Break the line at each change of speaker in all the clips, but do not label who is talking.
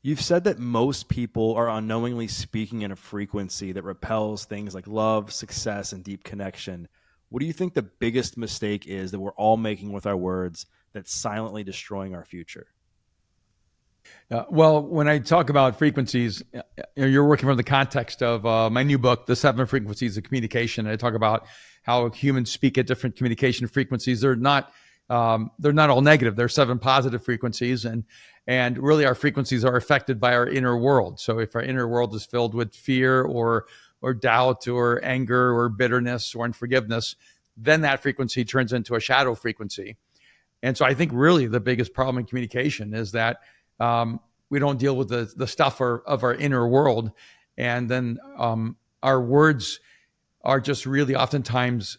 You've said that most people are unknowingly speaking in a frequency that repels things like love, success, and deep connection. What do you think the biggest mistake is that we're all making with our words that's silently destroying our future?
Well, when I talk about frequencies, you're working from the context of my new book, The Seven Frequencies of Communication. And I talk about how humans speak at different communication frequencies. They're not all negative. There's seven positive frequencies, and really our frequencies are affected by our inner world. So if our inner world is filled with fear or doubt or anger or bitterness or unforgiveness, then that frequency turns into a shadow frequency. And so I think really the biggest problem in communication is that we don't deal with the stuff of our inner world. And then our words are just really oftentimes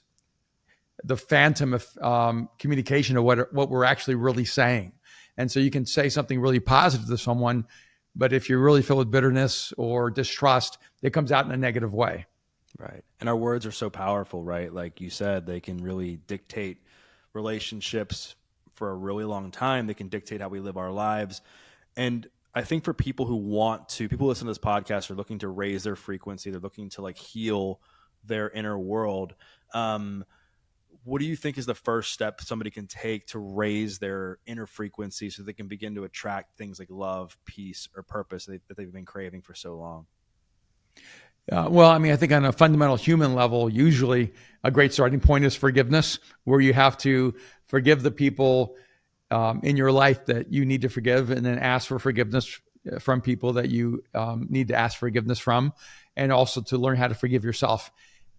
the phantom of communication of what we're actually really saying. And so you can say something really positive to someone, but if you're really filled with bitterness or distrust, it comes out in a negative way.
Right. And our words are so powerful, right? Like you said, they can really dictate relationships for a really long time. They can dictate how we live our lives. And I think for people who want to, people listen to this podcast are looking to raise their frequency. They're looking to like heal their inner world. What do you think is the first step somebody can take to raise their inner frequency so they can begin to attract things like love, peace, or purpose that they've been craving for so long?
Well, I mean, I think on a fundamental human level, usually a great starting point is forgiveness, where you have to forgive the people in your life that you need to forgive, and then ask for forgiveness from people that you need to ask forgiveness from, and also to learn how to forgive yourself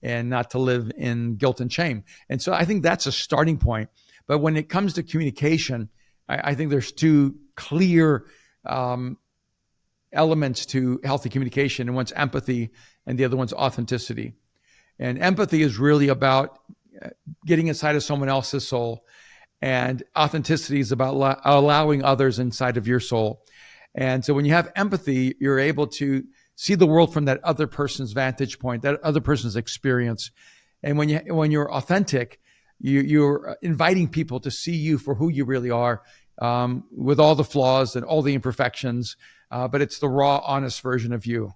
and not to live in guilt and shame. And so I think that's a starting point. But when it comes to communication, I think there's two clear elements to healthy communication, and one's empathy and the other one's authenticity. And empathy is really about getting inside of someone else's soul, and authenticity is about allowing others inside of your soul. And so when you have empathy, you're able to see the world from that other person's vantage point, that other person's experience. And when you're authentic, you're inviting people to see you for who you really are, with all the flaws and all the imperfections, but it's the raw, honest version of you.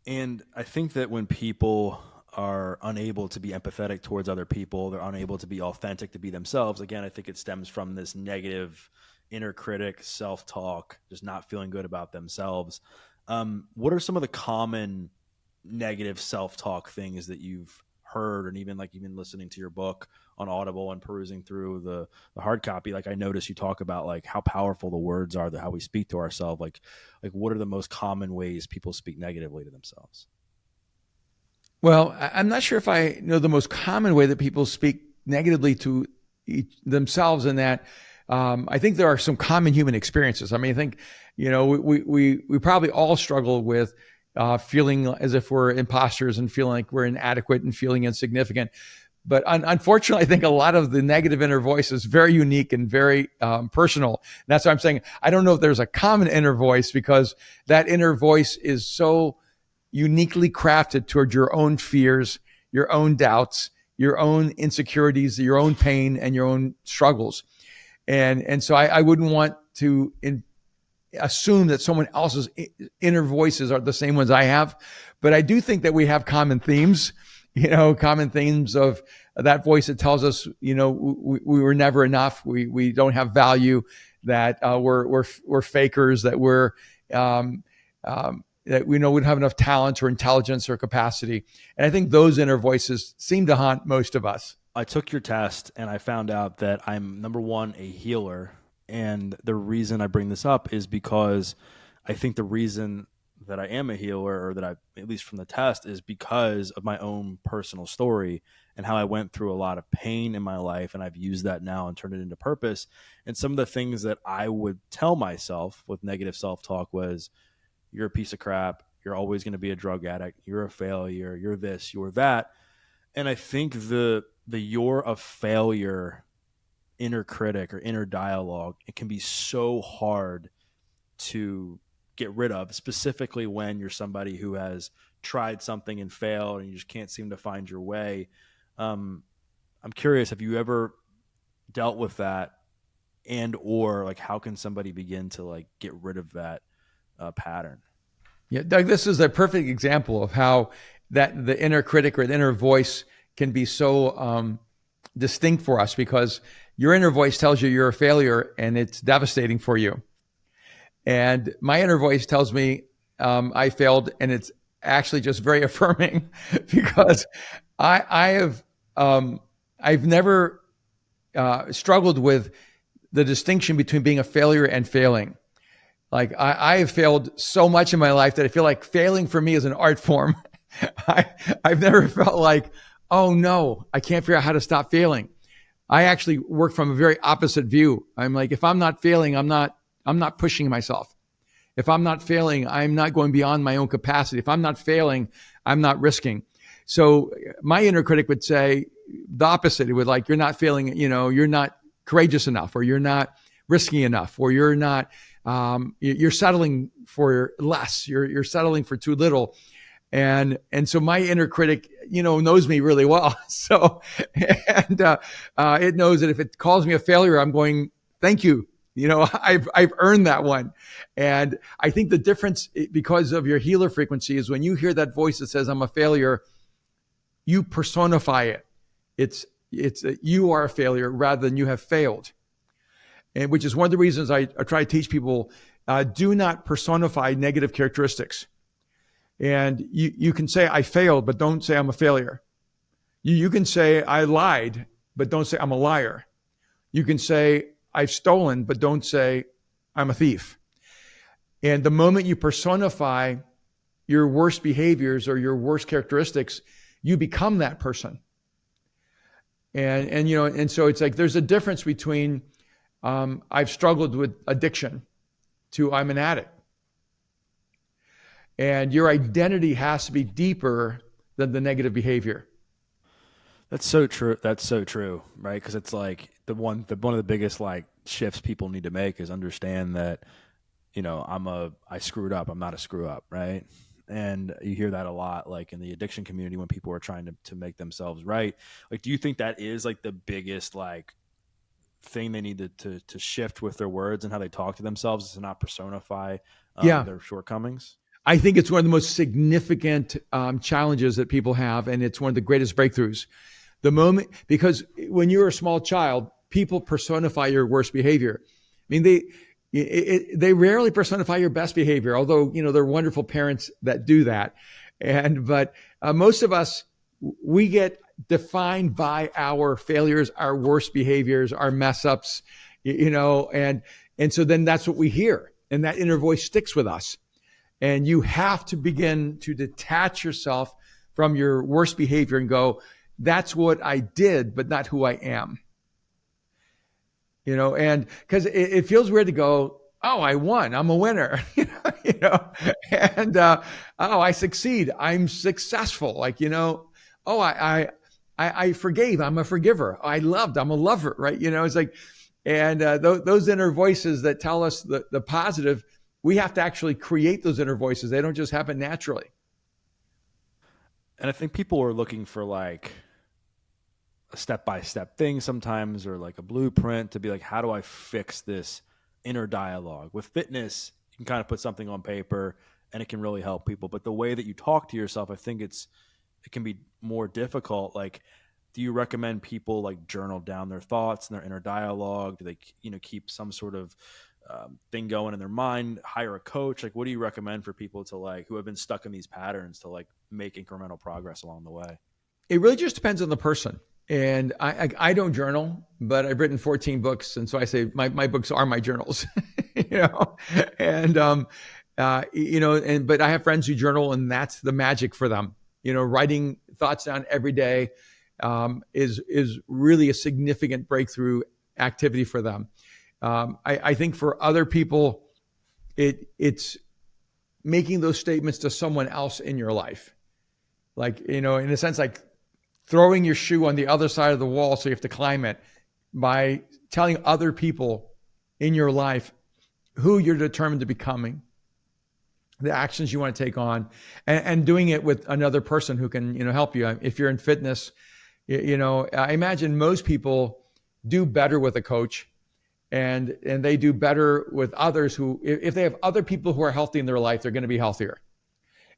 And I think that when people are unable to be empathetic towards other people, they're unable to be authentic, to be themselves. Again, I think it stems from this negative inner critic, self-talk, just not feeling good about themselves. What are some of the common negative self-talk things that you've heard, and even like even listening to your book on Audible and perusing through the hard copy? Like I noticed you talk about like how powerful the words are, that how we speak to ourselves. Like what are the most common ways people speak negatively to themselves?
Well, I'm not sure if I know the most common way that people speak negatively to themselves, in that I think there are some common human experiences. I mean, I think, we probably all struggle with feeling as if we're imposters and feeling like we're inadequate and feeling insignificant. But unfortunately, I think a lot of the negative inner voice is very unique and very personal. And that's why I'm saying I don't know if there's a common inner voice, because that inner voice is so uniquely crafted toward your own fears, your own doubts, your own insecurities, your own pain, and your own struggles. And so I wouldn't want to assume that someone else's inner voices are the same ones I have. But I do think that we have common themes, common themes of that voice that tells us, we were never enough. We don't have value, that we're fakers, that that we don't have enough talent or intelligence or capacity. And I think those inner voices seem to haunt most of us.
I took your test and I found out that I'm, number one, a healer. And the reason I bring this up is because I think the reason that I am a healer, or that I, at least from the test, is because of my own personal story and how I went through a lot of pain in my life. And I've used that now and turned it into purpose. And some of the things that I would tell myself with negative self-talk was, you're a piece of crap. You're always going to be a drug addict. You're a failure. You're this, you're that. And I think the you're a failure inner critic or inner dialogue, it can be so hard to get rid of, specifically when you're somebody who has tried something and failed and you just can't seem to find your way. I'm curious, have you ever dealt with that and or like how can somebody begin to like get rid of that pattern?
Yeah, Doug, this is a perfect example of how that the inner critic or the inner voice can be so distinct for us, because your inner voice tells you you're a failure and it's devastating for you. And my inner voice tells me I failed, and it's actually just very affirming because I have I've never struggled with the distinction between being a failure and failing. Like I have failed so much in my life that I feel like failing for me is an art form. I, I've never felt like, oh no, I can't figure out how to stop failing. I actually work from a very opposite view. I'm like, if I'm not failing, I'm not pushing myself. If I'm not failing, I'm not going beyond my own capacity. If I'm not failing, I'm not risking. So my inner critic would say the opposite. It would like, you're not failing, you're not courageous enough, or you're not risky enough, or you're not, you're settling for less. You're settling for too little. And so my inner critic, knows me really well. So, and it knows that if it calls me a failure, I'm going, thank you. I've earned that one. And I think the difference, because of your healer frequency, is when you hear that voice that says I'm a failure, you personify it. It's you are a failure rather than you have failed. And which is one of the reasons I try to teach people, do not personify negative characteristics. And you can say I failed, but don't say I'm a failure. You can say I lied, but don't say I'm a liar. You can say I've stolen, but don't say I'm a thief. And the moment you personify your worst behaviors or your worst characteristics, you become that person. And so it's like there's a difference between I've struggled with addiction to I'm an addict. And your identity has to be deeper than the negative behavior.
That's so true. That's so true, right? Because it's like one of the biggest like shifts people need to make is understand that I screwed up. I'm not a screw up, right? And you hear that a lot, like in the addiction community when people are trying to make themselves right. Like, do you think that is like the biggest like thing they need to shift with their words and how they talk to themselves, is to not personify
Yeah.
their shortcomings?
I think it's one of the most significant challenges that people have, and it's one of the greatest breakthroughs. The moment, because when you're a small child, people personify your worst behavior. I mean, they rarely personify your best behavior, although there are wonderful parents that do that. But most of us, we get defined by our failures, our worst behaviors, our mess ups, and so then that's what we hear, and that inner voice sticks with us. And you have to begin to detach yourself from your worst behavior and go, that's what I did, but not who I am. And because it feels weird to go, oh, I won, I'm a winner, and oh, I succeed, I'm successful. Like, oh, I forgave, I'm a forgiver. I loved, I'm a lover, right? It's like, and those inner voices that tell us the positive, we have to actually create those inner voices. They don't just happen naturally.
And I think people are looking for like a step-by-step thing sometimes, or like a blueprint to be like, how do I fix this inner dialogue? With fitness, you can kind of put something on paper and it can really help people. But the way that you talk to yourself, I think it can be more difficult. Like, do you recommend people like journal down their thoughts and their inner dialogue? Do they, keep some sort of thing going in their mind, hire a coach? Like, what do you recommend for people to like, who have been stuck in these patterns, to like make incremental progress along the way?
It really just depends on the person. And I don't journal, but I've written 14 books. And so I say my books are my journals, and, but I have friends who journal, and that's the magic for them. Writing thoughts down every day is really a significant breakthrough activity for them. I think for other people, it's making those statements to someone else in your life. Like, in a sense, like throwing your shoe on the other side of the wall so you have to climb it, by telling other people in your life who you're determined to becoming, the actions you want to take on, and doing it with another person who can, help you. If you're in fitness, I imagine most people do better with a coach. and they do better with others who, if they have other people who are healthy in their life, they're going to be healthier.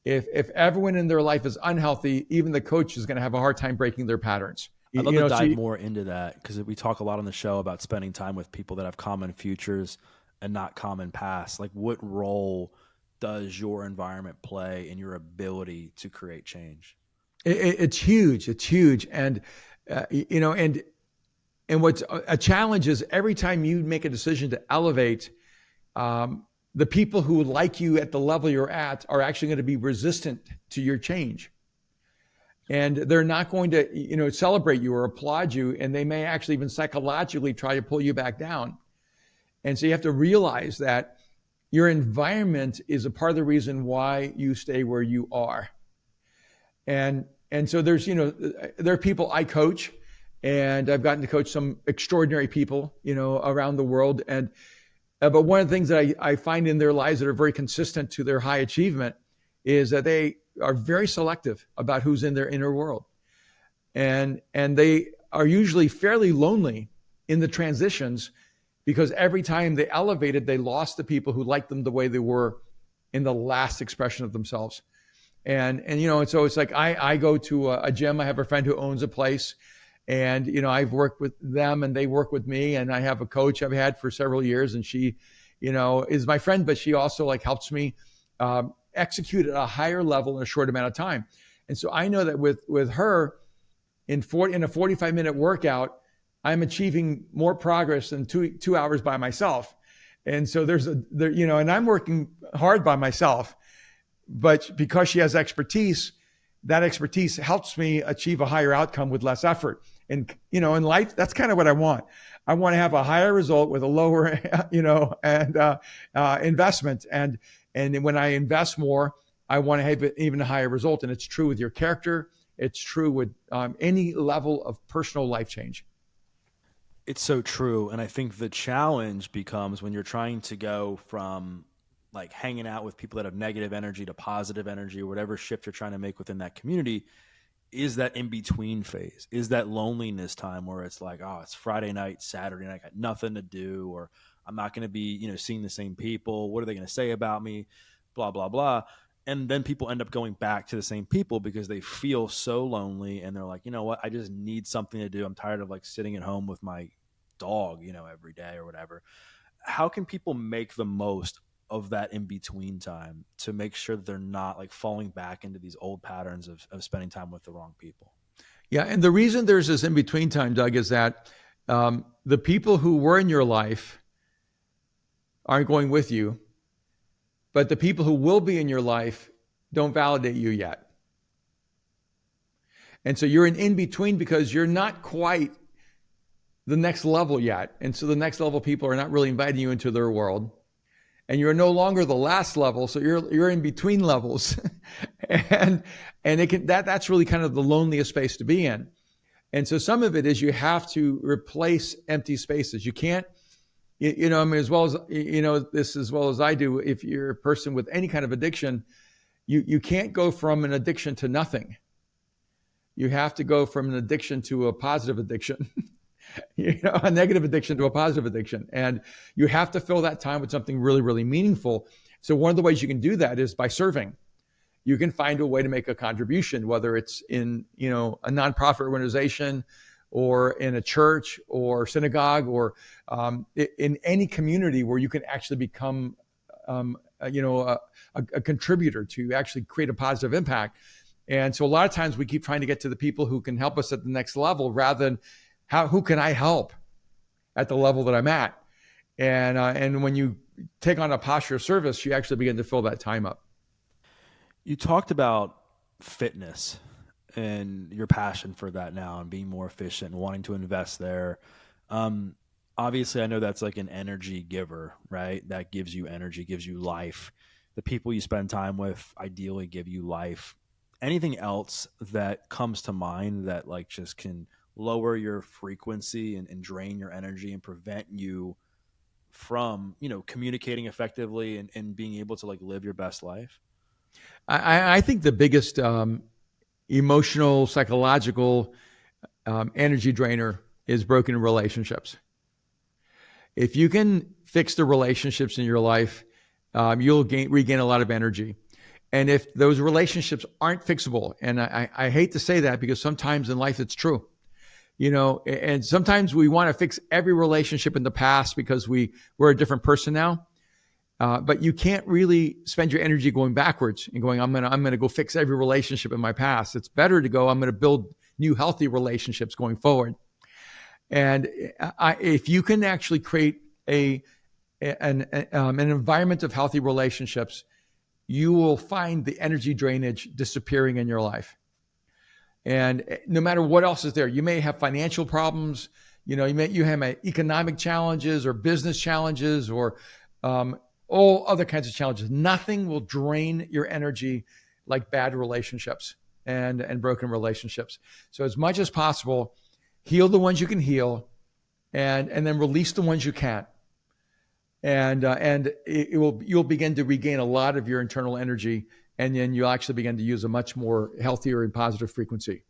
If everyone in their life is unhealthy, even the coach is going to have a hard time breaking their patterns.
I'd love to dive more into that because we talk a lot on the show about spending time with people that have common futures and not common pasts. Like, what role does your environment play in your ability to create change?
It's huge. It's huge. And, and what's a challenge is every time you make a decision to elevate, the people who like you at the level you're at are actually going to be resistant to your change. And they're not going to, celebrate you or applaud you. And they may actually even psychologically try to pull you back down. And so you have to realize that your environment is a part of the reason why you stay where you are. And so there's, there are people I coach, and I've gotten to coach some extraordinary people, around the world. And but one of the things that I find in their lives that are very consistent to their high achievement is that they are very selective about who's in their inner world. And they are usually fairly lonely in the transitions because every time they elevated, they lost the people who liked them the way they were in the last expression of themselves. And so it's like I go to a gym. I have a friend who owns a place, and I've worked with them and they work with me. And I have a coach I've had for several years, and she, is my friend, but she also helps me execute at a higher level in a short amount of time. And so I know that with her in a 45-minute workout, I'm achieving more progress than two hours by myself. And so and I'm working hard by myself. But because she has expertise, that expertise helps me achieve a higher outcome with less effort. And, in life, that's kind of what I want. I want to have a higher result with a lower, investment. And when I invest more, I want to have an even higher result. And it's true with your character. It's true with any level of personal life change.
It's so true. And I think the challenge becomes when you're trying to go from hanging out with people that have negative energy to positive energy, or whatever shift you're trying to make within that community, is that in between phase, is that loneliness time where it's like, oh, it's Friday night, Saturday night, I got nothing to do, or I'm not going to be, seeing the same people. What are they going to say about me? Blah, blah, blah. And then people end up going back to the same people because they feel so lonely, and they're like, you know what? I just need something to do. I'm tired of sitting at home with my dog, every day or whatever. How can people make the most of that in between time to make sure that they're not falling back into these old patterns of spending time with the wrong people?
Yeah. And the reason there's this in between time, Doug, is that the people who were in your life aren't going with you, but the people who will be in your life don't validate you yet. And so you're in between because you're not quite the next level yet. And so the next level people are not really inviting you into their world. And you're no longer the last level, so you're in between levels, and that's really kind of the loneliest space to be in. And so some of it is you have to replace empty spaces. You can't, as well as this as well as I do. If you're a person with any kind of addiction, you can't go from an addiction to nothing. You have to go from an addiction to a positive addiction. A negative addiction to a positive addiction. And you have to fill that time with something really, really meaningful. So one of the ways you can do that is by serving. You can find a way to make a contribution, whether it's in, a nonprofit organization or in a church or synagogue or in any community where you can actually become, a contributor to actually create a positive impact. And so a lot of times we keep trying to get to the people who can help us at the next level rather than who can I help at the level that I'm at? And when you take on a posture of service, you actually begin to fill that time up.
You talked about fitness and your passion for that now and being more efficient and wanting to invest there. Obviously, I know that's like an energy giver, right? That gives you energy, gives you life. The people you spend time with ideally give you life. Anything else that comes to mind that just can lower your frequency and drain your energy and prevent you from, communicating effectively and being able to live your best life?
I think the biggest emotional, psychological energy drainer is broken relationships. If you can fix the relationships in your life, you'll regain a lot of energy. And if those relationships aren't fixable, and I hate to say that because sometimes in life it's true, and sometimes we want to fix every relationship in the past because we're a different person now. But you can't really spend your energy going backwards and going, I'm gonna go fix every relationship in my past. It's better to go, I'm gonna build new healthy relationships going forward. And if you can actually create an environment of healthy relationships, you will find the energy drainage disappearing in your life. And no matter what else is there, you may have financial problems, you have economic challenges or business challenges or all other kinds of challenges. Nothing will drain your energy like bad relationships and broken relationships. So as much as possible, heal the ones you can heal, and then release the ones you can't. And you'll begin to regain a lot of your internal energy, and then you'll actually begin to use a much more healthier and positive frequency.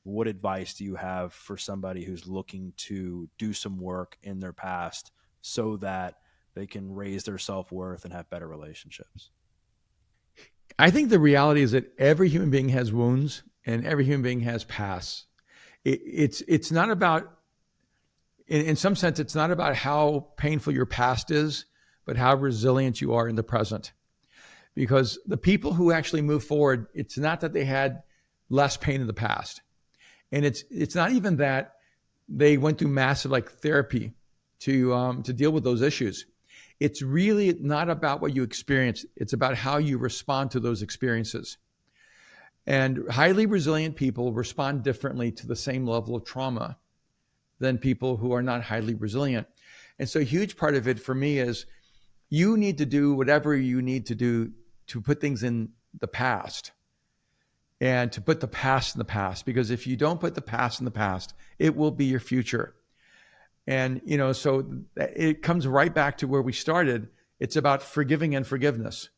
What advice do you have for somebody who's looking to do some work in their past so that they can raise their self-worth and have better relationships?
I think the reality is that every human being has wounds and every human being has pasts. It's not about, in some sense, it's not about how painful your past is, but how resilient you are in the present. Because the people who actually move forward, it's not that they had less pain in the past. And it's not even that they went through massive therapy to deal with those issues. It's really not about what you experience. It's about how you respond to those experiences. And highly resilient people respond differently to the same level of trauma than people who are not highly resilient. And so a huge part of it for me is you need to do whatever you need to do to put things in the past and to put the past in the past. Because if you don't put the past in the past, it will be your future. And, so it comes right back to where we started. It's about forgiving and forgiveness.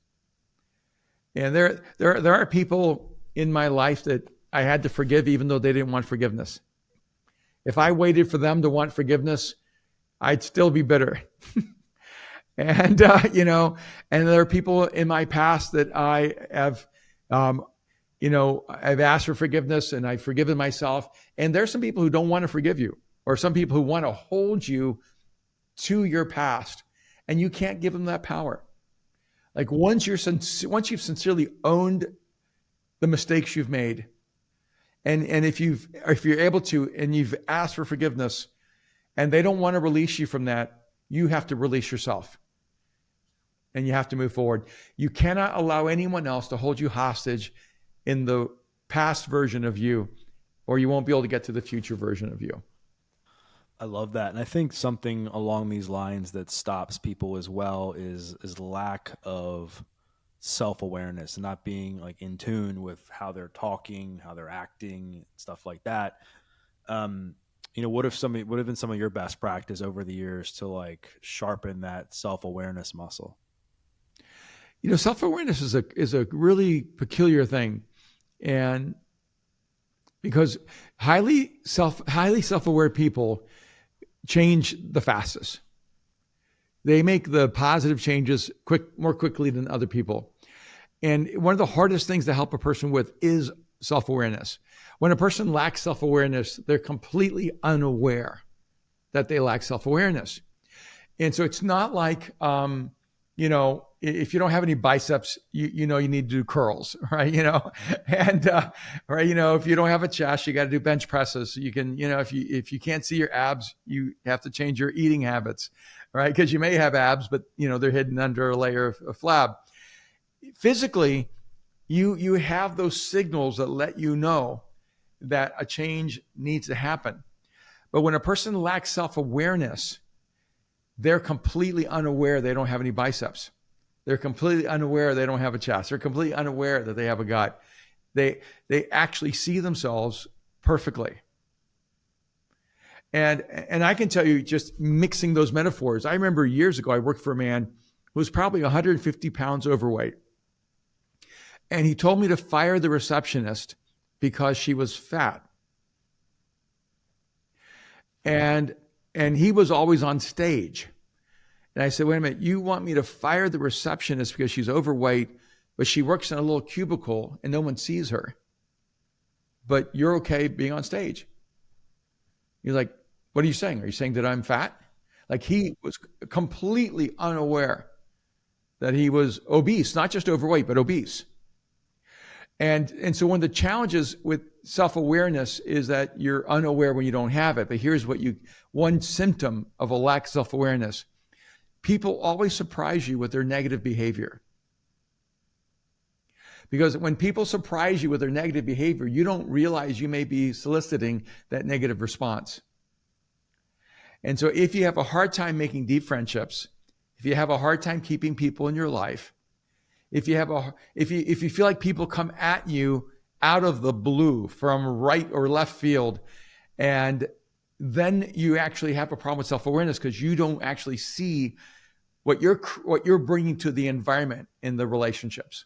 And there are people in my life that I had to forgive even though they didn't want forgiveness. If I waited for them to want forgiveness, I'd still be bitter. And, and there are people in my past that I have, I've asked for forgiveness and I've forgiven myself. And there's some people who don't want to forgive you, or some people who want to hold you to your past, and you can't give them that power. Once you've sincerely owned the mistakes you've made, and if you're able to, and you've asked for forgiveness, and they don't want to release you from that, you have to release yourself, and you have to move forward. You cannot allow anyone else to hold you hostage in the past version of you, or you won't be able to get to the future version of you.
I love that. And I think something along these lines that stops people as well is lack of self-awareness and not being in tune with how they're talking, how they're acting, stuff like that. What have been some of your best practice over the years to sharpen that self-awareness muscle?
Self-awareness is a really peculiar thing. And because highly self-aware people change the fastest. They make the positive changes more quickly than other people. And one of the hardest things to help a person with is self-awareness. When a person lacks self-awareness, they're completely unaware that they lack self-awareness. And so it's not like, if you don't have any biceps, you need to do curls, right? And right, if you don't have a chest, you got to do bench presses. You can, if you can't see your abs, you have to change your eating habits, right? Because you may have abs, but they're hidden under a layer of flab. Physically, you have those signals that let you know that a change needs to happen. But when a person lacks self-awareness, they're completely unaware they don't have any biceps. They're completely unaware they don't have a chest. They're completely unaware that they have a gut. They actually see themselves perfectly. And I can tell you, just mixing those metaphors, I remember years ago, I worked for a man who was probably 150 pounds overweight. And he told me to fire the receptionist because she was fat. And he was always on stage. And I said, wait a minute, you want me to fire the receptionist because she's overweight, but she works in a little cubicle and no one sees her, but you're okay being on stage? You're like, what are you saying? Are you saying that I'm fat? Like, he was completely unaware that he was obese, not just overweight, but obese. And so one of the challenges with self-awareness is that you're unaware when you don't have it. But here's one symptom of a lack of self-awareness. People always surprise you with their negative behavior. Because when people surprise you with their negative behavior, you don't realize you may be soliciting that negative response. And so if you have a hard time making deep friendships, if you have a hard time keeping people in your life, if you feel like people come at you out of the blue from right or left field, and then you actually have a problem with self-awareness because you don't actually see what you're bringing to the environment in the relationships.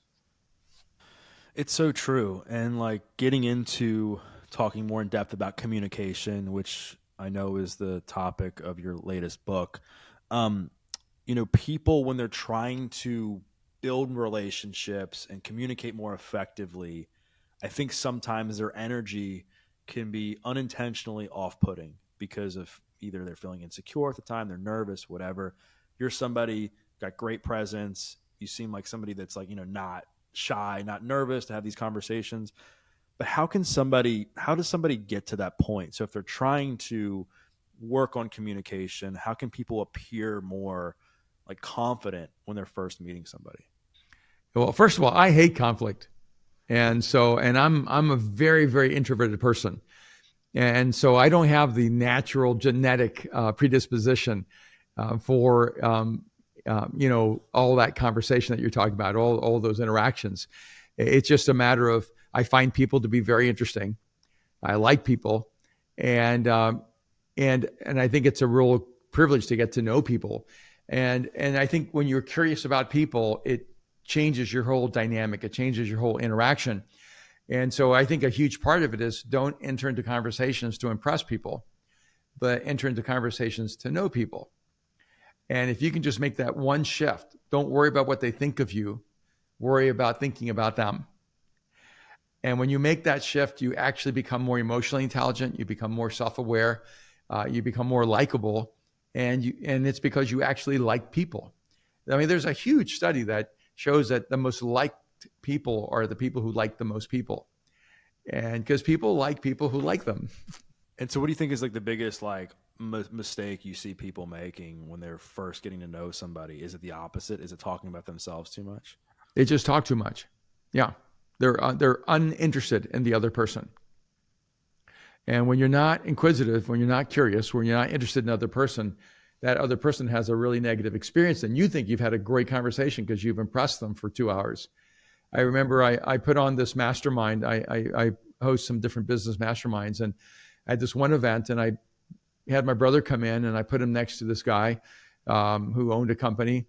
It's so true. And like getting into talking more in depth about communication, which I know is the topic of your latest book. People, when they're trying to build relationships and communicate more effectively, I think sometimes their energy can be unintentionally off-putting because of either they're feeling insecure at the time, they're nervous, whatever. You're somebody got great presence. You seem like somebody that's like, not shy, not nervous to have these conversations. But how does somebody get to that point? So if they're trying to work on communication, how can people appear more like confident when they're first meeting somebody?
Well, first of all, I hate conflict. And I'm a very, very introverted person. And so I don't have the natural genetic predisposition for, all that conversation that you're talking about, all those interactions. It's just a matter of, I find people to be very interesting. I like people. And I think it's a real privilege to get to know people. And I think when you're curious about people, it changes your whole dynamic. It changes your whole interaction. And so I think a huge part of it is don't enter into conversations to impress people, but enter into conversations to know people. And if you can just make that one shift, don't worry about what they think of you, worry about thinking about them. And when you make that shift, you actually become more emotionally intelligent, you become more self-aware, you become more likable, and it's because you actually like people. I mean, there's a huge study that shows that the most liked people are the people who like the most people. And because people like people who like them.
And so what do you think is like the biggest mistake you see people making when they're first getting to know somebody? Is it the opposite? Is it talking about themselves too much?
They just talk too much. Yeah. They're uninterested in the other person. And when you're not inquisitive, when you're not curious, when you're not interested in the other person, that other person has a really negative experience, and you think you've had a great conversation because you've impressed them for 2 hours. I remember I put on this mastermind. I host some different business masterminds, and I had this one event, and I had my brother come in, and I put him next to this guy who owned a company.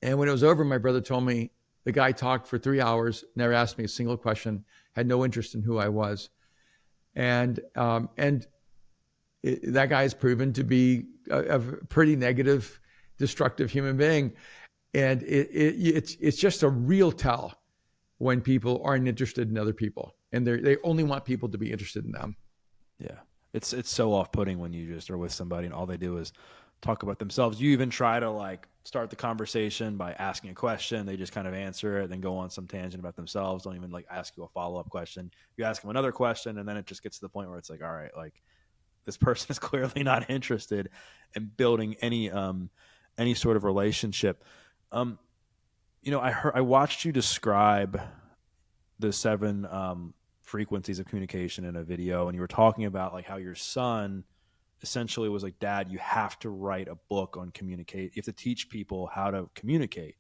And when it was over, my brother told me the guy talked for 3 hours, never asked me a single question, had no interest in who I was. And that guy is proven to be a pretty negative, destructive human being. And it's just a real tell when people aren't interested in other people, and they only want people to be interested in them.
Yeah, it's so off-putting when you just are with somebody and all they do is talk about themselves. You even try to like start the conversation by asking a question. They just kind of answer it, then go on some tangent about themselves. Don't even like ask you a follow-up question. You ask them another question, and then it just gets to the point where it's like, all right, like this person is clearly not interested in building any sort of relationship. I watched you describe the 7 frequencies of communication in a video, and you were talking about like how your son essentially was like, Dad, you have to write a book on communicate. You have to teach people how to communicate.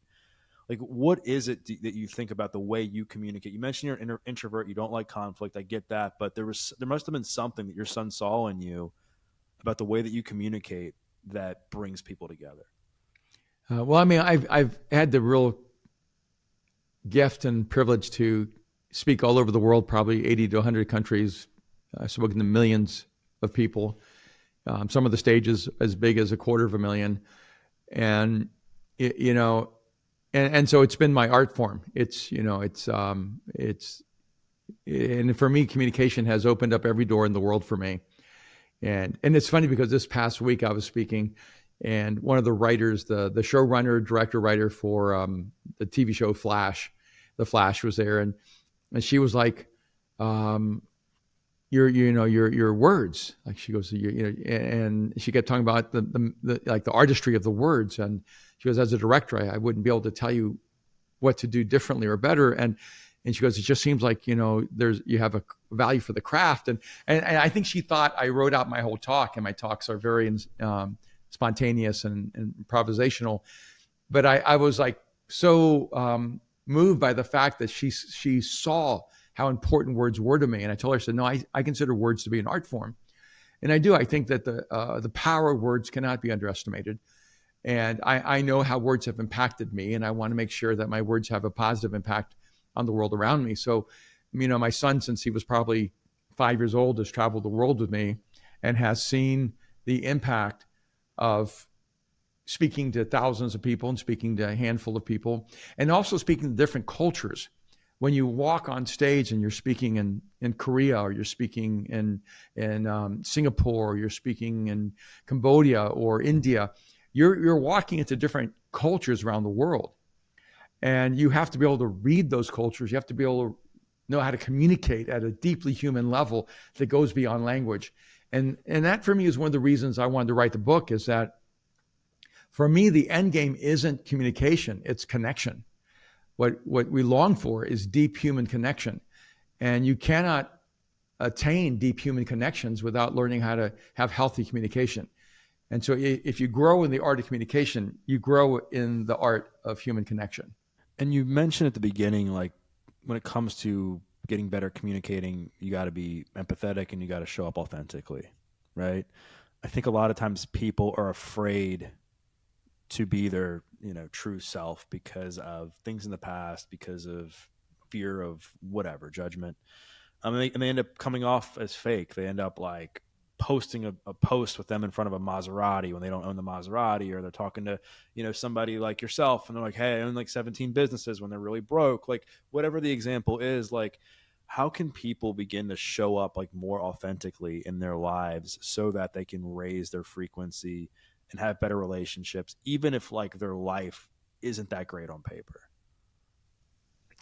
Like, what is it that you think about the way you communicate? You mentioned you're an introvert. You don't like conflict. I get that. But there must have been something that your son saw in you about the way that you communicate that brings people together.
Well, I mean, I've had the real gift and privilege to speak all over the world, probably 80 to 100 countries. I've spoken to millions of people. Some of the stages as big as 250,000. And you know, and so it's been my art form. It's and for me, communication has opened up every door in the world for me. And it's funny because this past week I was speaking, and one of the writers, the showrunner, director, writer for the TV show Flash, The Flash was there, and she was like, um, your words, like she goes, and she kept talking about the like the artistry of the words, and she goes, as a director, I wouldn't be able to tell you what to do differently or better, and she goes, it just seems like you have a value for the craft, and I think she thought I wrote out my whole talk, and my talks are very spontaneous and improvisational, but I was like so moved by the fact that she saw how important words were to me, and I told her, I said, no, I consider words to be an art form, and I do. I think that the power of words cannot be underestimated. And I know how words have impacted me, and I want to make sure that my words have a positive impact on the world around me. So, my son, since he was probably 5 years old, has traveled the world with me and has seen the impact of speaking to thousands of people and speaking to a handful of people, and also speaking to different cultures. When you walk on stage and you're speaking in Korea, or you're speaking in Singapore, or you're speaking in Cambodia or India, you're walking into different cultures around the world, and you have to be able to read those cultures. You have to be able to know how to communicate at a deeply human level that goes beyond language. And that for me is one of the reasons I wanted to write the book, is that for me, the end game isn't communication, it's connection. What we long for is deep human connection. And you cannot attain deep human connections without learning how to have healthy communication. And so if you grow in the art of communication, you grow in the art of human connection.
And you mentioned at the beginning, like when it comes to getting better communicating, you got to be empathetic and you got to show up authentically, right? I think a lot of times people are afraid to be their, true self because of things in the past, because of fear of whatever judgment. And they end up coming off as fake. They end up like posting a post with them in front of a Maserati when they don't own the Maserati, or they're talking to, somebody like yourself and they're like, hey, I own like 17 businesses when they're really broke. Like whatever the example is, like how can people begin to show up like more authentically in their lives so that they can raise their frequency and have better relationships, even if like their life isn't that great on paper?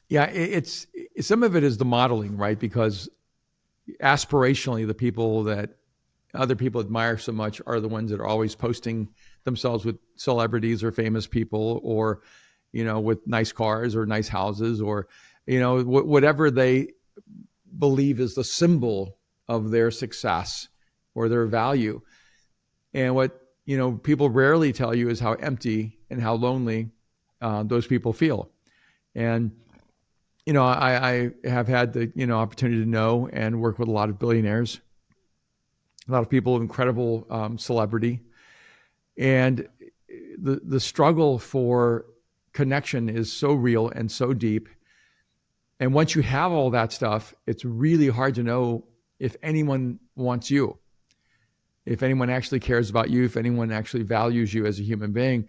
Yeah, it's some of it is the modeling, right? Because aspirationally, the people that other people admire so much are the ones that are always posting themselves with celebrities or famous people, or with nice cars or nice houses, or whatever they believe is the symbol of their success or their value. And what people rarely tell you is how empty and how lonely those people feel. And I have had the opportunity to know and work with a lot of billionaires, a lot of people of incredible celebrity, and the struggle for connection is so real and so deep. And once you have all that stuff, it's really hard to know if anyone wants you, if anyone actually cares about you, if anyone actually values you as a human being.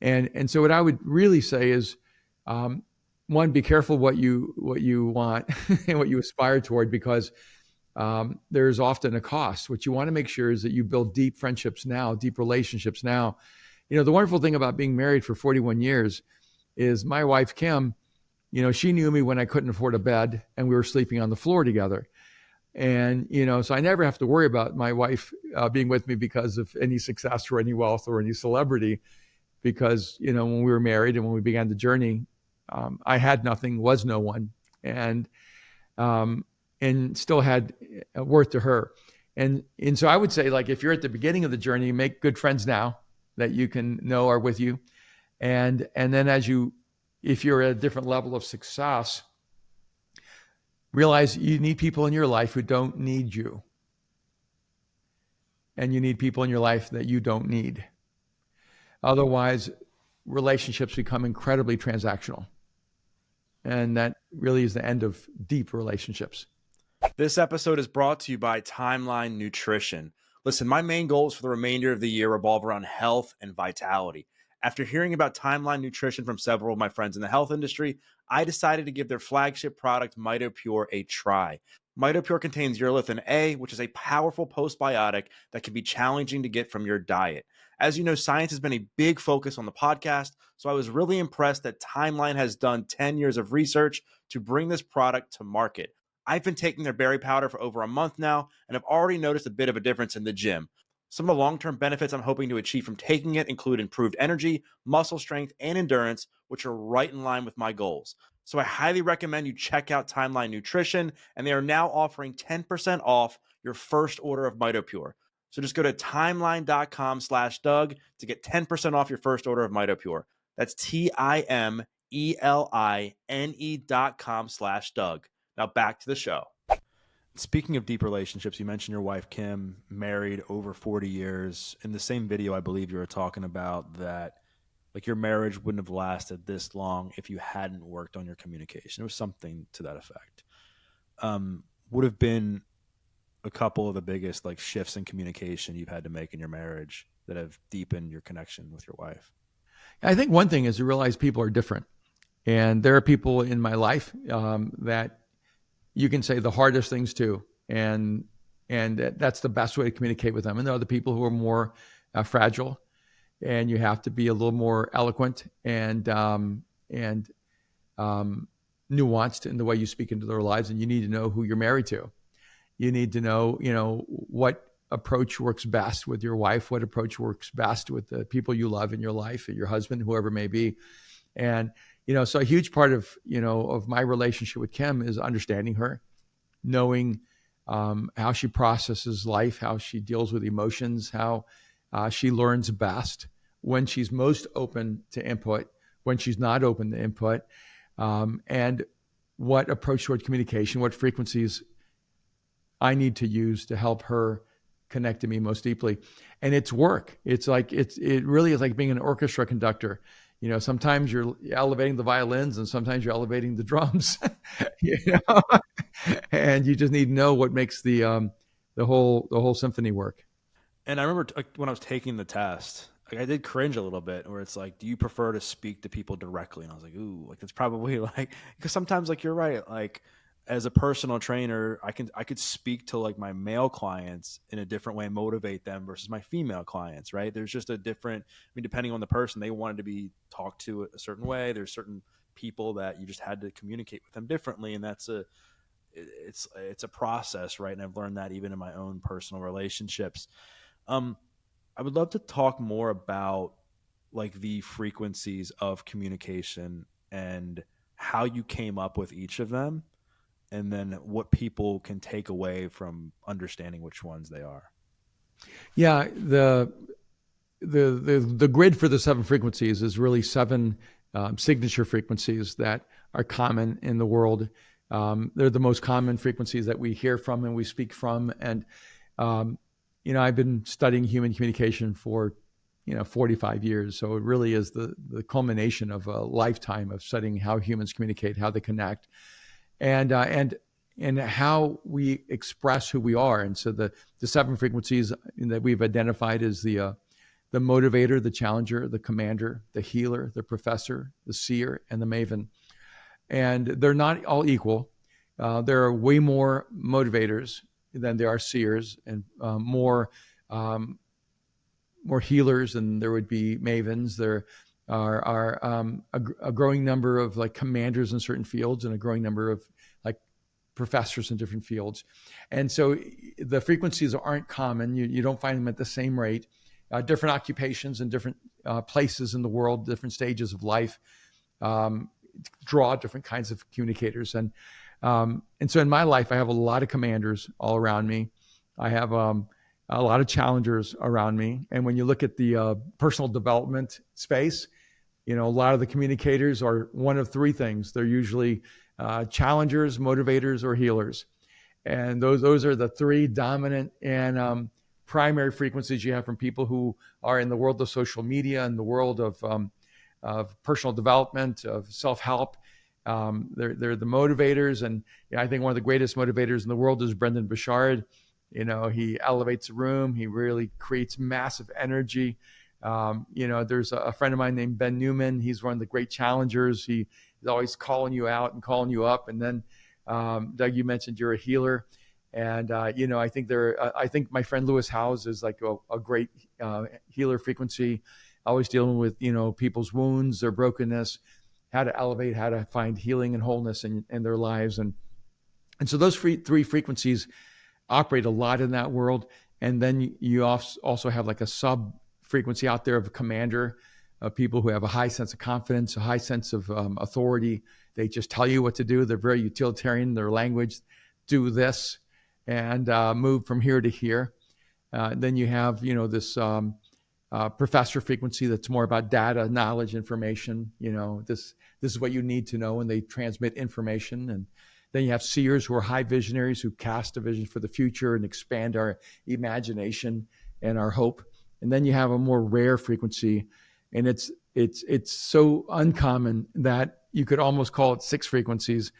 And so what I would really say is, one, be careful what you want and what you aspire toward, because there's often a cost. What you want to make sure is that you build deep friendships now, deep relationships now. The wonderful thing about being married for 41 years is my wife, Kim, she knew me when I couldn't afford a bed and we were sleeping on the floor together. And, so I never have to worry about my wife being with me because of any success or any wealth or any celebrity, because, when we were married and when we began the journey, I had nothing, was no one, and still had worth to her. And so I would say, like, if you're at the beginning of the journey, make good friends now that you can know are with you. And then if you're at a different level of success, realize you need people in your life who don't need you. And you need people in your life that you don't need. Otherwise, relationships become incredibly transactional. And that really is the end of deep relationships.
This episode is brought to you by Timeline Nutrition. Listen, my main goals for the remainder of the year revolve around health and vitality. After hearing about Timeline Nutrition from several of my friends in the health industry, I decided to give their flagship product, MitoPure, a try. MitoPure contains urolithin A, which is a powerful postbiotic that can be challenging to get from your diet. As you know, science has been a big focus on the podcast, so I was really impressed that Timeline has done 10 years of research to bring this product to market. I've been taking their berry powder for over a month now and have already noticed a bit of a difference in the gym. Some of the long term benefits I'm hoping to achieve from taking it include improved energy, muscle strength, and endurance, which are right in line with my goals. So I highly recommend you check out Timeline Nutrition, and they are now offering 10% off your first order of MitoPure. So just go to timeline.com/Doug to get 10% off your first order of MitoPure. That's TIMELINE.com/Doug. Now back to the show. Speaking of deep relationships, you mentioned your wife, Kim, married over 40 years. In the same video, I believe you were talking about that, like your marriage wouldn't have lasted this long if you hadn't worked on your communication. It was something to that effect. Would have been a couple of the biggest like shifts in communication you've had to make in your marriage that have deepened your connection with your wife?
I think one thing is to realize people are different. And there are people in my life that you can say the hardest things to, and that's the best way to communicate with them. And there are other people who are more fragile, and you have to be a little more eloquent and nuanced in the way you speak into their lives. And you need to know who you're married to. You need to know, what approach works best with your wife, what approach works best with the people you love in your life, your husband, whoever it may be. And, so a huge part of, of my relationship with Kim is understanding her, knowing how she processes life, how she deals with emotions, how she learns best, when she's most open to input, when she's not open to input, and what approach toward communication, what frequencies I need to use to help her connect to me most deeply. And it's work. It really is like being an orchestra conductor. Sometimes you're elevating the violins and sometimes you're elevating the drums, and you just need to know what makes the whole symphony work.
And I remember when I was taking the test, like I did cringe a little bit, where it's like, do you prefer to speak to people directly? And I was like, ooh, like that's probably like, because sometimes like you're right, like as a personal trainer, I could speak to like my male clients in a different way and motivate them versus my female clients, right? There's just a different, I mean, depending on the person, they wanted to be talked to a certain way. There's certain people that you just had to communicate with them differently, and it's a process, right? And I've learned that even in my own personal relationships. I would love to talk more about like the frequencies of communication and how you came up with each of them, and then what people can take away from understanding which ones they are.
Yeah, the grid for the 7 frequencies is really 7 signature frequencies that are common in the world. They're the most common frequencies that we hear from and we speak from. And I've been studying human communication for 45 years, so it really is the culmination of a lifetime of studying how humans communicate, how they connect, and how we express who we are. And so the 7 frequencies that we've identified is the motivator, the challenger, the commander, the healer, the professor, the seer, and the maven. And they're not all equal. There are way more motivators than there are seers, and more healers than there would be mavens. There are a growing number of like commanders in certain fields, and a growing number of like professors in different fields. And so the frequencies aren't common. You don't find them at the same rate. Different occupations and different places in the world, different stages of life, draw different kinds of communicators. And so in my life, I have a lot of commanders all around me. I have a lot of challengers around me. And when you look at the personal development space, a lot of the communicators are one of 3 things. They're usually challengers, motivators, or healers. And those are the 3 dominant and primary frequencies you have from people who are in the world of social media and the world of personal development, of self-help. They're the motivators. And I think one of the greatest motivators in the world is Brendan Burchard. He elevates a room. He really creates massive energy. There's a friend of mine named Ben Newman. He's one of the great challengers. He's always calling you out and calling you up. And then, Doug, you mentioned you're a healer. And, I think my friend Lewis Howes is like a great healer frequency, always dealing with, people's wounds, their brokenness, how to elevate, how to find healing and wholeness in their lives. And so those three frequencies operate a lot in that world. And then you also have like a sub frequency out there of a commander, people who have a high sense of confidence, a high sense of authority. They just tell you what to do. They're very utilitarian. Their language, do this and move from here to here. Then you have, this professor frequency that's more about data, knowledge, information. This is what you need to know, and they transmit information. And then you have seers, who are high visionaries, who cast a vision for the future and expand our imagination and our hope. And then you have a more rare frequency, and it's so uncommon that you could almost call it 6 frequencies,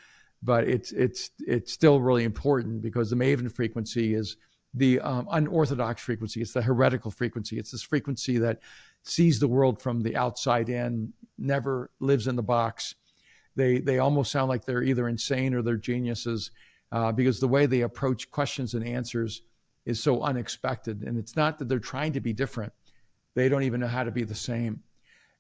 but it's still really important, because the Maven frequency is the unorthodox frequency. It's the heretical frequency. It's this frequency that sees the world from the outside in, never lives in the box. They almost sound like they're either insane or they're geniuses, because the way they approach questions and answers is so unexpected. And it's not that they're trying to be different. They don't even know how to be the same.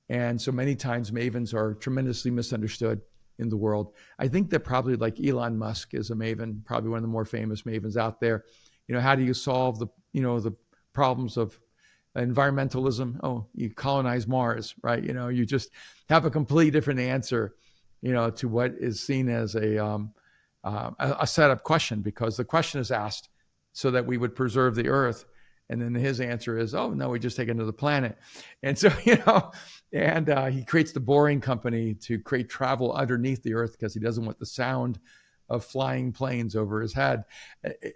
And so many times Mavens are tremendously misunderstood in the world. I think that probably like Elon Musk is a Maven, probably one of the more famous Mavens out there. How do you solve the problems of environmentalism? Oh, you colonize Mars, right? You just have a completely different answer, to what is seen as a setup question, because the question is asked so that we would preserve the earth. And then his answer is, oh, no, we just take another planet. And so, he creates the Boring Company to create travel underneath the earth, because he doesn't want the sound of flying planes over his head.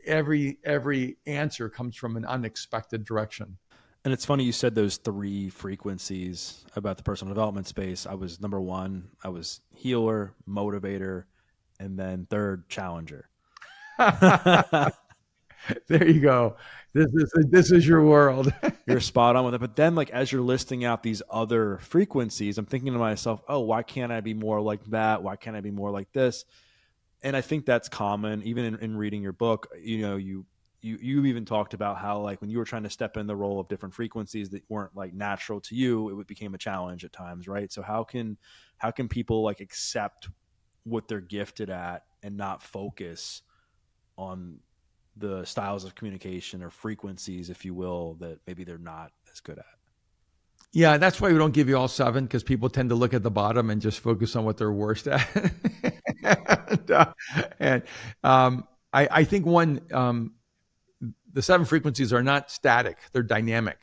Every answer comes from an unexpected direction.
And it's funny you said those 3 frequencies about the personal development space. I was number 1. I was healer, motivator, and then 3rd, challenger.
There you go. This is your world.
You're spot on with it. But then, like, as you're listing out these other frequencies, I'm thinking to myself, oh, why can't I be more like that? Why can't I be more like this? And I think that's common, even in reading your book. You even talked about how, like, when you were trying to step in the role of different frequencies that weren't like natural to you, it became a challenge at times, right? So how can people like accept what they're gifted at and not focus on the styles of communication or frequencies, if you will, that maybe they're not as good at?
Yeah, that's why we don't give you all 7, because people tend to look at the bottom and just focus on what they're worst at. I think the 7 frequencies are not static; they're dynamic.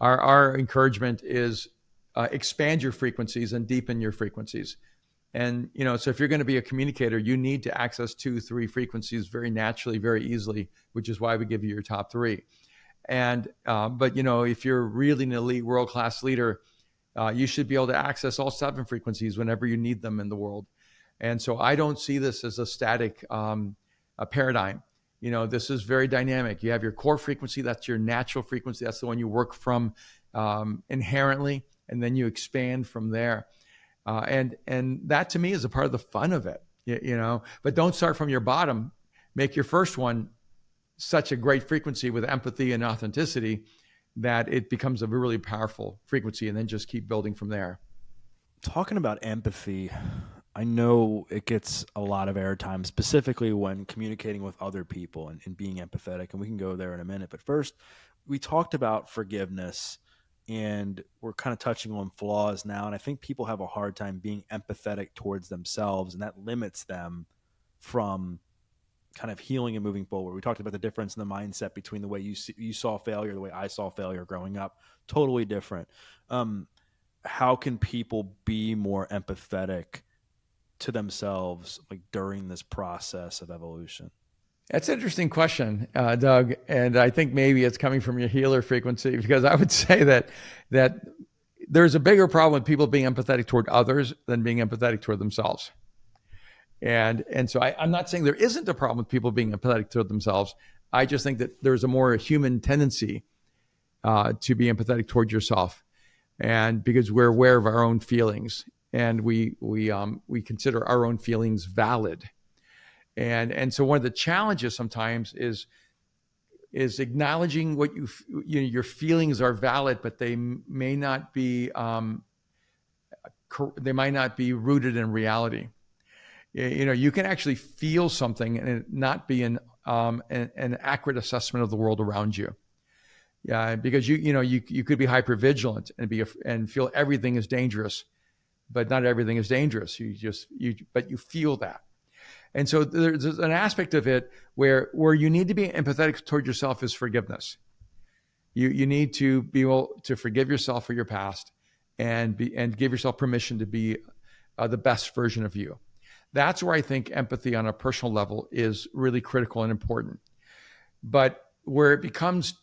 Our encouragement is expand your frequencies and deepen your frequencies. And so if you're going to be a communicator, you need to access 2, 3 frequencies very naturally, very easily, which is why we give you your top 3. And but if you're really an elite world-class leader, you should be able to access all 7 frequencies whenever you need them in the world. And so I don't see this as a static paradigm. This is very dynamic. You have your core frequency, that's your natural frequency, that's the one you work from inherently, and then you expand from there. And that to me is a part of the fun of it, but don't start from your bottom. Make your first one such a great frequency with empathy and authenticity that it becomes a really powerful frequency, and then just keep building from there.
Talking about empathy, I know it gets a lot of airtime, specifically when communicating with other people and being empathetic, and we can go there in a minute. But first, we talked about forgiveness, and we're kind of touching on flaws now. And I think people have a hard time being empathetic towards themselves, and that limits them from kind of healing and moving forward. We talked about the difference in the mindset between the way you saw failure, the way I saw failure growing up, totally different. How can people be more empathetic to themselves, like during this process of evolution?
That's an interesting question, Doug. And I think maybe it's coming from your healer frequency, because I would say that there's a bigger problem with people being empathetic toward others than being empathetic toward themselves. And so I'm not saying there isn't a problem with people being empathetic toward themselves. I just think that there's a more human tendency to be empathetic toward yourself. and because we're aware of our own feelings, and we consider our own feelings valid. And so one of the challenges sometimes is acknowledging what your feelings are valid, but they may not be rooted in reality. You can actually feel something and it not be an accurate assessment of the world around you. Yeah, because you could be hypervigilant and feel everything is dangerous, but not everything is dangerous. But you feel that. And so there's an aspect of it where you need to be empathetic toward yourself is forgiveness. You need to be able to forgive yourself for your past and give yourself permission to be the best version of you. That's where I think empathy on a personal level is really critical and important. But where it becomes,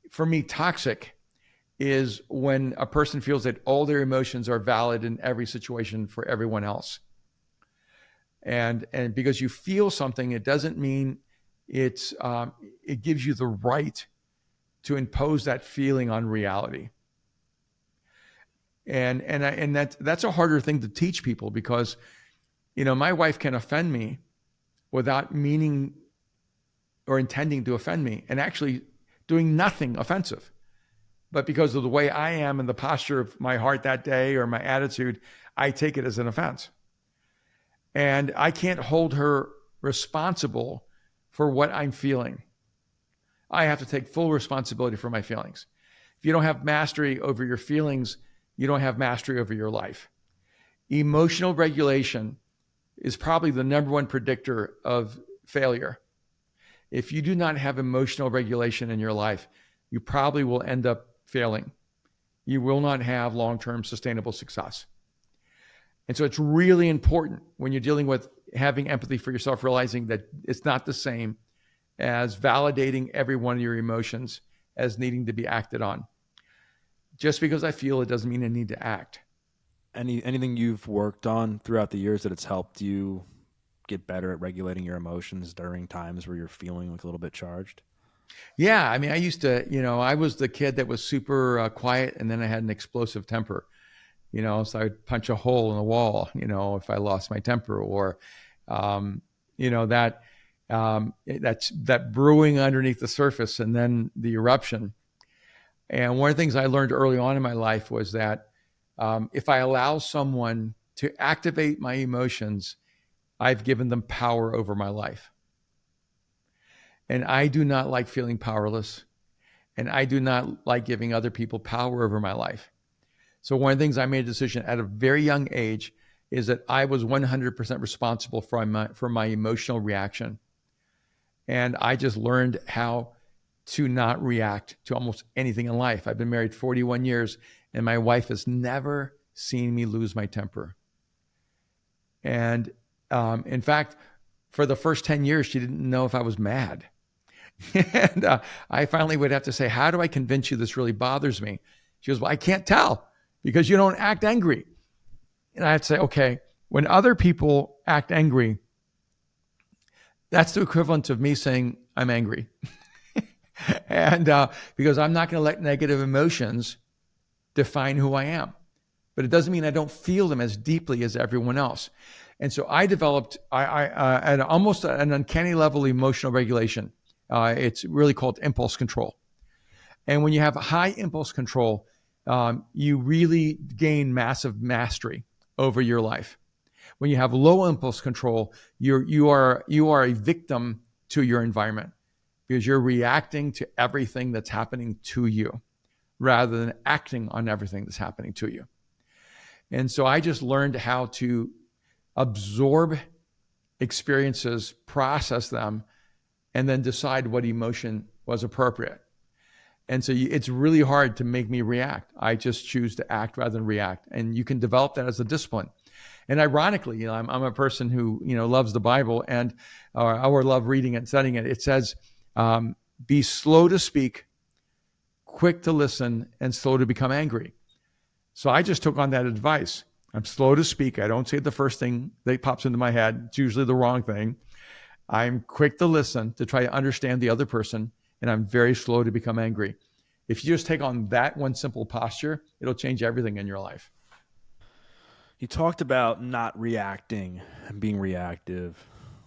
for me, toxic is when a person feels that all their emotions are valid in every situation for everyone else. And because you feel something, it doesn't mean it gives you the right to impose that feeling on reality. And that's a harder thing to teach people, because my wife can offend me without meaning or intending to offend me, and actually doing nothing offensive. But because of the way I am and the posture of my heart that day or my attitude, I take it as an offense. And I can't hold her responsible for what I'm feeling. I have to take full responsibility for my feelings. If you don't have mastery over your feelings, you don't have mastery over your life. Emotional regulation is probably the number one predictor of failure. If you do not have emotional regulation in your life, you probably will end up failing. You will not have long-term sustainable success. And so it's really important when you're dealing with having empathy for yourself, realizing that it's not the same as validating every one of your emotions as needing to be acted on. Just because I feel it doesn't mean I need to act.
Anything you've worked on throughout the years that it's helped you get better at regulating your emotions during times where you're feeling like a little bit charged?
Yeah, I mean, I used to, I was the kid that was super quiet, and then I had an explosive temper. So I'd punch a hole in the wall, if I lost my temper, or, that brewing underneath the surface and then the eruption. And one of the things I learned early on in my life was that if I allow someone to activate my emotions, I've given them power over my life. And I do not like feeling powerless. And I do not like giving other people power over my life. So one of the things I made a decision at a very young age is that I was 100% responsible for my emotional reaction. And I just learned how to not react to almost anything in life. I've been married 41 years, and my wife has never seen me lose my temper. And in fact, for the first 10 years, she didn't know if I was mad. And I finally would have to say, how do I convince you this really bothers me? She goes, well, I can't tell because you don't act angry. And I'd say, okay, when other people act angry, that's the equivalent of me saying I'm angry. And because I'm not going to let negative emotions define who I am. But it doesn't mean I don't feel them as deeply as everyone else. And so I developed at almost an uncanny level emotional regulation. It's really called impulse control. And when you have high impulse control, you really gain massive mastery over your life. When you have low impulse control, you are a victim to your environment because you're reacting to everything that's happening to you rather than acting on everything that's happening to you. And so I just learned how to absorb experiences, process them, and then decide what emotion was appropriate. And so it's really hard to make me react. I just choose to act rather than react. And you can develop that as a discipline. And ironically, I'm a person who, loves the Bible and I love reading it and studying it. It says, be slow to speak, quick to listen, and slow to become angry. So I just took on that advice. I'm slow to speak. I don't say the first thing that pops into my head. It's usually the wrong thing. I'm quick to listen to try to understand the other person, and I'm very slow to become angry. If you just take on that one simple posture, it'll change everything in your life.
You talked about not reacting and being reactive,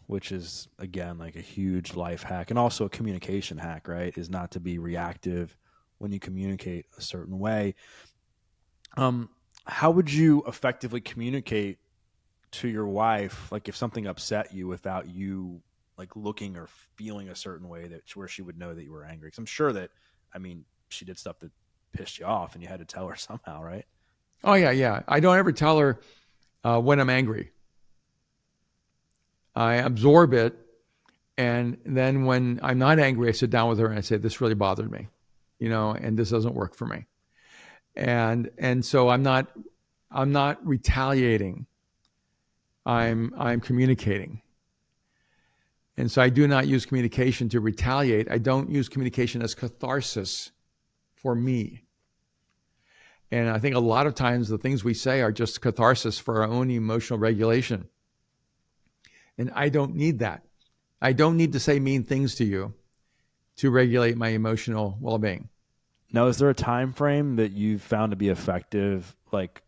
which is again like a huge life hack and also a communication hack, right? Is not to be reactive when you communicate a certain way. Um, how would you effectively communicate to your wife, like if something upset you without you like looking or feeling a certain way that where she would know that you were angry? Because I'm sure that, I mean, she did stuff that pissed you off and you had to tell her somehow, right?
Oh yeah, yeah. I don't ever tell her when I'm angry. I absorb it, and then when I'm not angry, I sit down with her and I say, "This really bothered me, and this doesn't work for me." And so I'm not retaliating. I'm communicating. And so I do not use communication to retaliate. I don't use communication as catharsis for me. And I think a lot of times the things we say are just catharsis for our own emotional regulation. And I don't need that. I don't need to say mean things to you to regulate my emotional well-being.
Now, is there a time frame that you've found to be effective? Like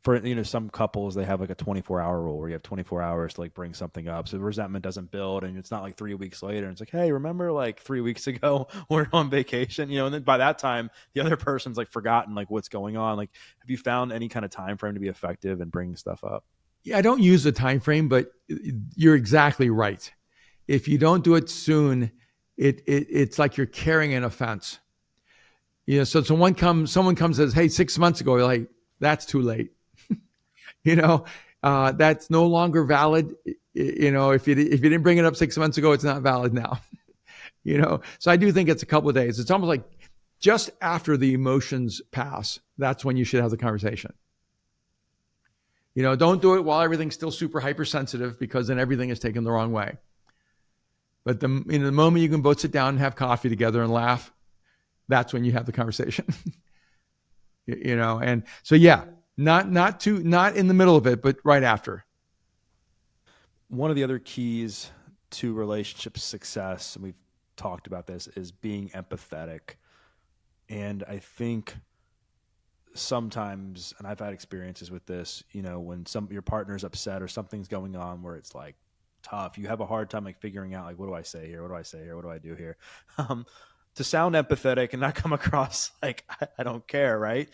for some couples they have like a 24-hour rule where you have 24 hours to like bring something up so the resentment doesn't build and it's not like 3 weeks later and it's like, hey, remember like 3 weeks ago we're on vacation, and then by that time the other person's like forgotten like what's going on. Like, have you found any kind of time frame to be effective in bringing stuff up?
Yeah, I don't use a time frame, but you're exactly right. If you don't do it soon, it's like you're carrying an offense. So someone comes and says, "Hey, 6 months ago," you're like, "That's too late." That's no longer valid. If you didn't bring it up 6 months ago, it's not valid now. So I do think it's a couple of days. It's almost like just after the emotions pass, that's when you should have the conversation. Don't do it while everything's still super hypersensitive because then everything is taken the wrong way. But the moment you can both sit down and have coffee together and laugh, that's when you have the conversation. And so yeah, not in the middle of it, but right after.
One of the other keys to relationship success, and we've talked about this, is being empathetic. And I think sometimes, and I've had experiences with this, when your partner's upset or something's going on where it's like tough, you have a hard time like figuring out like, what do I say here? What do I say here? What do I do here? To sound empathetic and not come across like I don't care, right?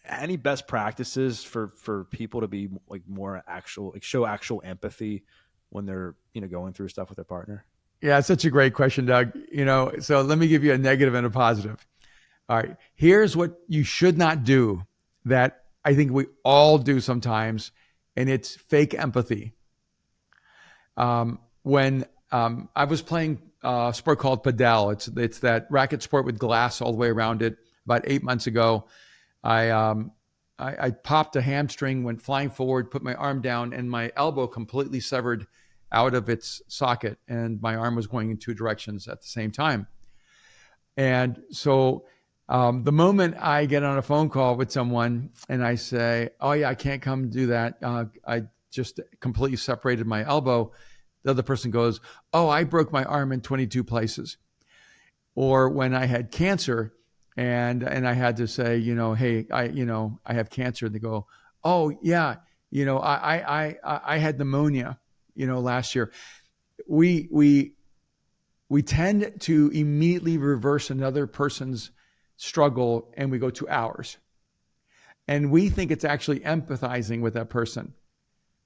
Any best practices for people to be like more actual, like show actual empathy when they're going through stuff with their partner?
Yeah, it's such a great question, Doug. So let me give you a negative and a positive. All right, here's what you should not do that I think we all do sometimes, and it's fake empathy. When I was playing a sport called padel, it's that racket sport with glass all the way around it. About 8 months ago, I popped a hamstring, went flying forward, put my arm down, and my elbow completely severed out of its socket, and my arm was going in two directions at the same time. And so the moment I get on a phone call with someone and I say, "Oh yeah, I can't come do that. I just completely separated my elbow," the other person goes, "Oh, I broke my arm in 22 places." Or when I had cancer and I had to say, "Hey, I have cancer," and they go, "Oh yeah, I had pneumonia, last year." We tend to immediately reverse another person's struggle and we go to ours. And we think it's actually empathizing with that person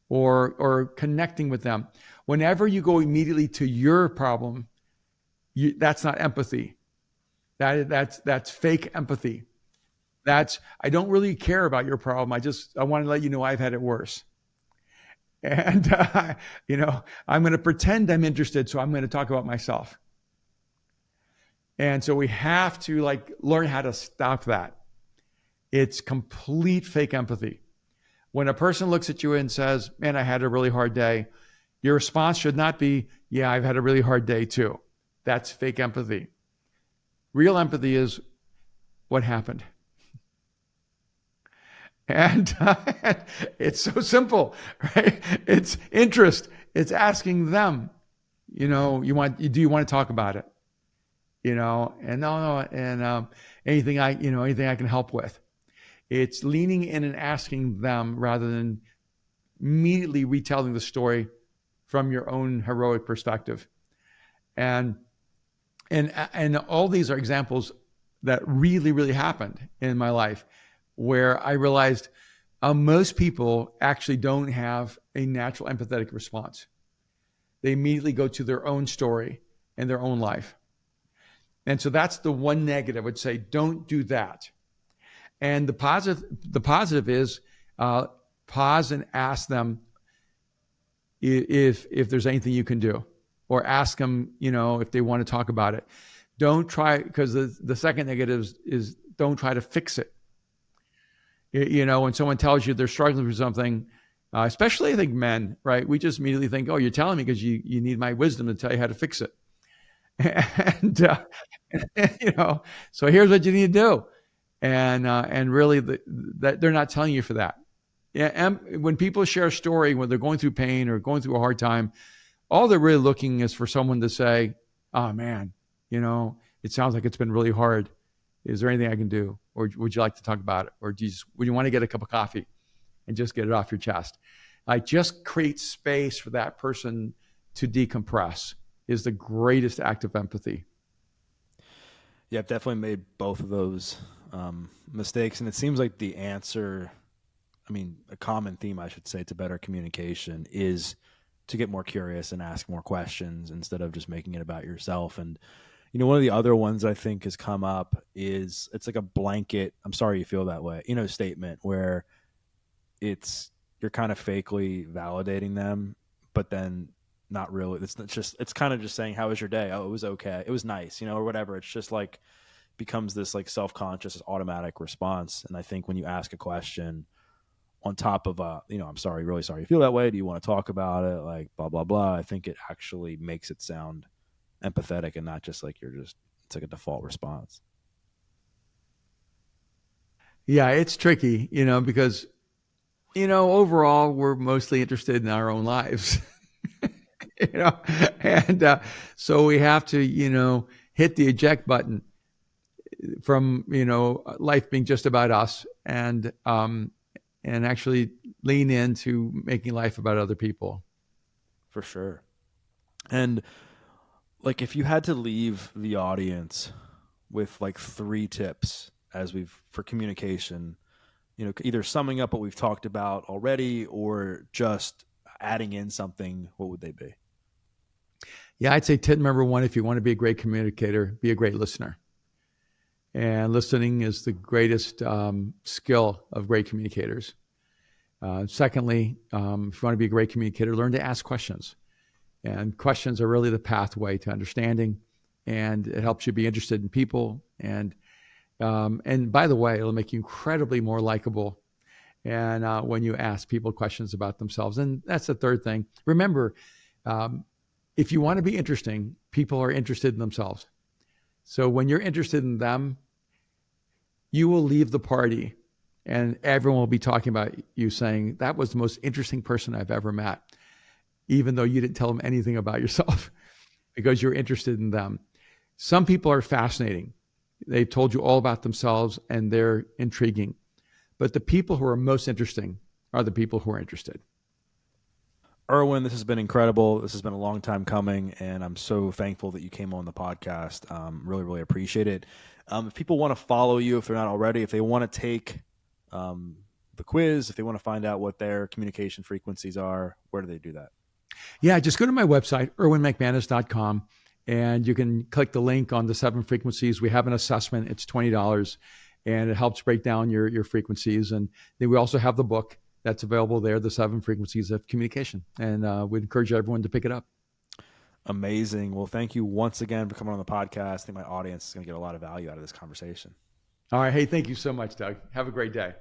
or connecting with them. Whenever you go immediately to your problem, that's not empathy. That's fake empathy. I don't really care about your problem. I want to let you know I've had it worse. And, I'm going to pretend I'm interested. So I'm going to talk about myself. And so we have to learn how to stop that. It's complete fake empathy. When a person looks at you and says, "Man, I had a really hard day," your response should not be, "Yeah, I've had a really hard day too." That's fake empathy. Real empathy is, what happened? And it's so simple, right? It's interest. It's asking them, do you want to talk about it? and no, and anything I can help with. It's leaning in and asking them rather than immediately retelling the story from your own heroic perspective. And and all these are examples that really, really happened in my life where I realized most people actually don't have a natural empathetic response. They immediately go to their own story and their own life. And so that's the one negative I would say, don't do that. And the positive is pause and ask them if there's anything you can do, or ask them, if they want to talk about it. Don't try, because the second negative is don't try to fix it. When someone tells you they're struggling with something, especially I think men, right? We just immediately think, oh, you're telling me because you need my wisdom to tell you how to fix it. and so here's what you need to do, and really that they're not telling you for that. Yeah, and when people share a story when they're going through pain or going through a hard time, all they're really looking is for someone to say, "Oh man, it sounds like it's been really hard. Is there anything I can do, or would you like to talk about it, or would you want to get a cup of coffee and just get it off your chest?" Like, just create space for that person to decompress is the greatest act of empathy.
Yeah, I've definitely made both of those mistakes, and it seems like the answer, I mean, a common theme, I should say, to better communication is to get more curious and ask more questions instead of just making it about yourself. And one of the other ones I think has come up is it's like a blanket, I'm sorry you feel that way, statement where it's you're kind of fakely validating them, but then not really. It's kind of just saying, "How was your day?" "Oh, it was okay. It was nice," or whatever. It's just like becomes this like self-conscious automatic response. And I think when you ask a question on top of I'm sorry, really sorry you feel that way. Do you want to talk about it? Like blah blah blah. I think it actually makes it sound empathetic and not just like it's like a default response.
Yeah, it's tricky, because overall we're mostly interested in our own lives. you know, and so we have to, hit the eject button from, life being just about us, and actually lean into making life about other people.
For sure. And like if you had to leave the audience with like three tips as we've for communication, either summing up what we've talked about already or just adding in something, what would they be?
Yeah, I'd say tip number one: if you want to be a great communicator, be a great listener. And listening is the greatest skill of great communicators. Secondly, if you want to be a great communicator, learn to ask questions. And questions are really the pathway to understanding, and it helps you be interested in people. And by the way, it'll make you incredibly more likable. And when you ask people questions about themselves, and that's the third thing. Remember, if you want to be interesting, people are interested in themselves. So when you're interested in them, you will leave the party and everyone will be talking about you, saying, "That was the most interesting person I've ever met," even though you didn't tell them anything about yourself because you're interested in them. Some people are fascinating. They've told you all about themselves and they're intriguing. But the people who are most interesting are the people who are interested.
Erwin, this has been incredible. This has been a long time coming, and I'm so thankful that you came on the podcast. Really, really appreciate it. If people want to follow you, if they're not already, if they want to take the quiz, if they want to find out what their communication frequencies are, where do they do that?
Yeah, just go to my website, erwinmcmanus.com, and you can click the link on the 7 frequencies. We have an assessment. It's $20, and it helps break down your frequencies. And then we also have the book that's available there, The 7 Frequencies of Communication. And we'd encourage everyone to pick it up.
Amazing. Well, thank you once again for coming on the podcast. I think my audience is going to get a lot of value out of this conversation.
All right. Hey, thank you so much, Doug. Have a great day.